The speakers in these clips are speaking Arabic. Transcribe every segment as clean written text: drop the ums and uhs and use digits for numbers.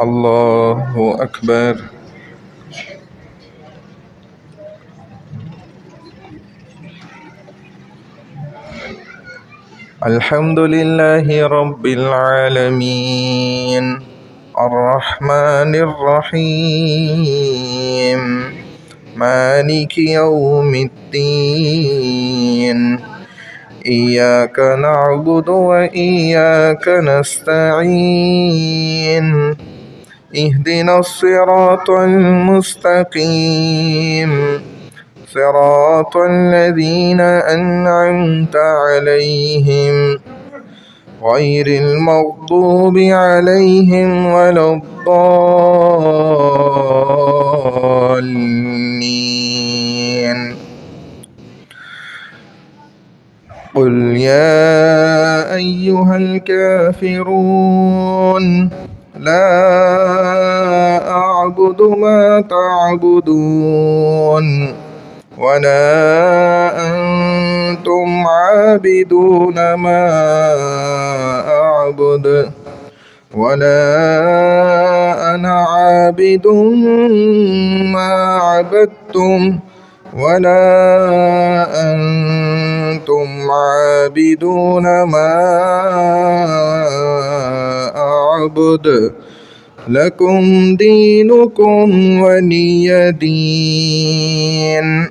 الله أكبر. الحمد لله رب العالمين الرحمن الرحيم مالك يوم الدين إياك نعبد وإياك نستعين اهدنا الصراط المستقيم صراط الذين أنعمت عليهم غير المغضوب عليهم ولا الضالين. قل يا أيها الكافرون لا أعبد ما تعبدون ولا أنتم عابدون ما أعبد ولا أنا عابد ما عبدتم ولا أنتم عابدون ما أعبد لكم دينكم ولي دين.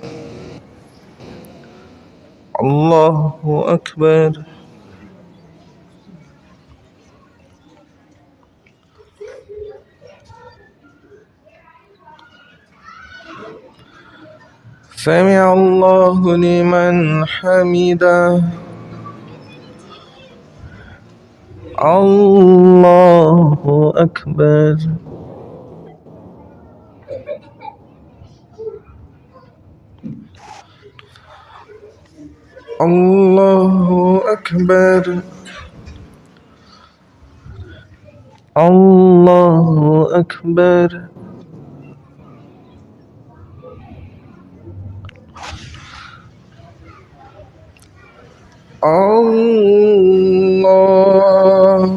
الله أكبر. سمع الله لمن حمده. الله أكبر. الله أكبر. الله أكبر. الله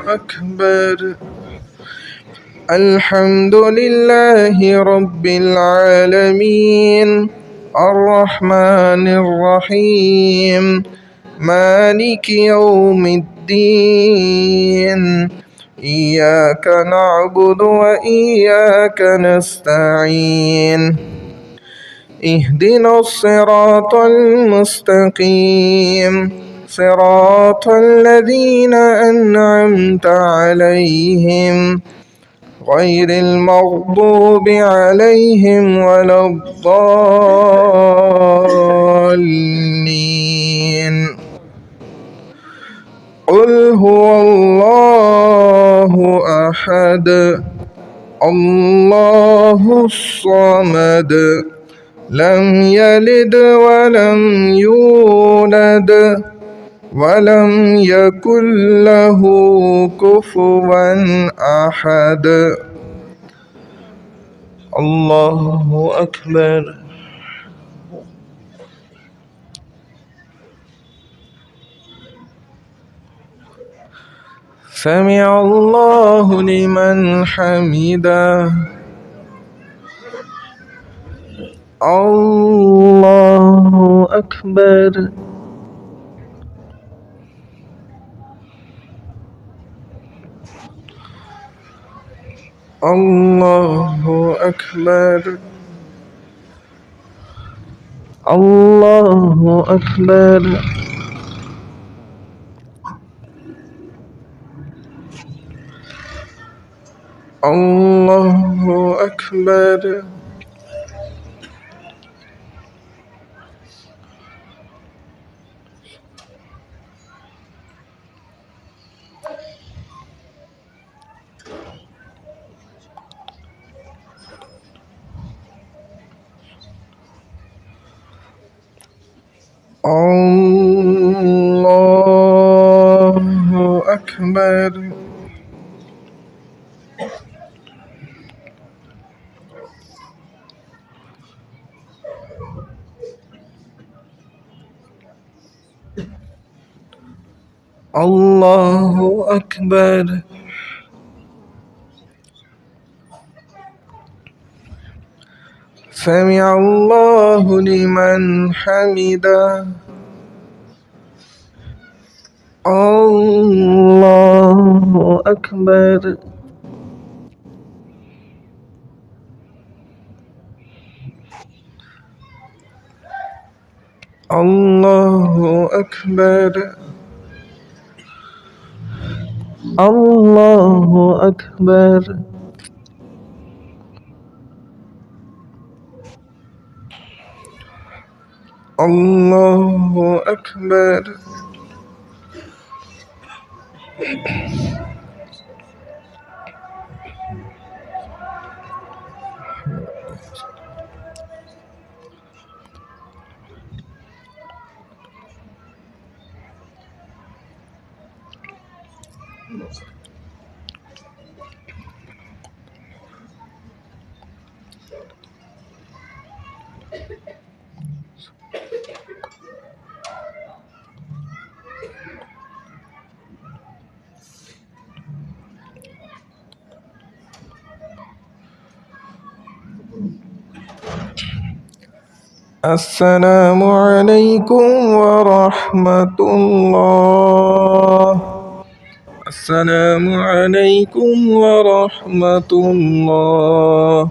أكبر. الحمد لله رب العالمين الرحمن الرحيم مالك يوم الدين إياك نعبد وإياك نستعين اهدنا الصراط المستقيم صراط الذين أنعمت عليهم غير المغضوب عليهم ولا الضالين. قل هو الله أحد الله الصمد لم يلد ولم يولد ولم يكن له كفوا أحد. الله أكبر. سمع الله لمن حمده. الله أكبر. الله أكبر. الله أكبر. الله أكبر. الله أكبر. الله أكبر. سمع الله لمن حمده الله أكبر الله أكبر الله أكبر الله أكبر السلام عليكم ورحمة الله السلام عليكم ورحمة الله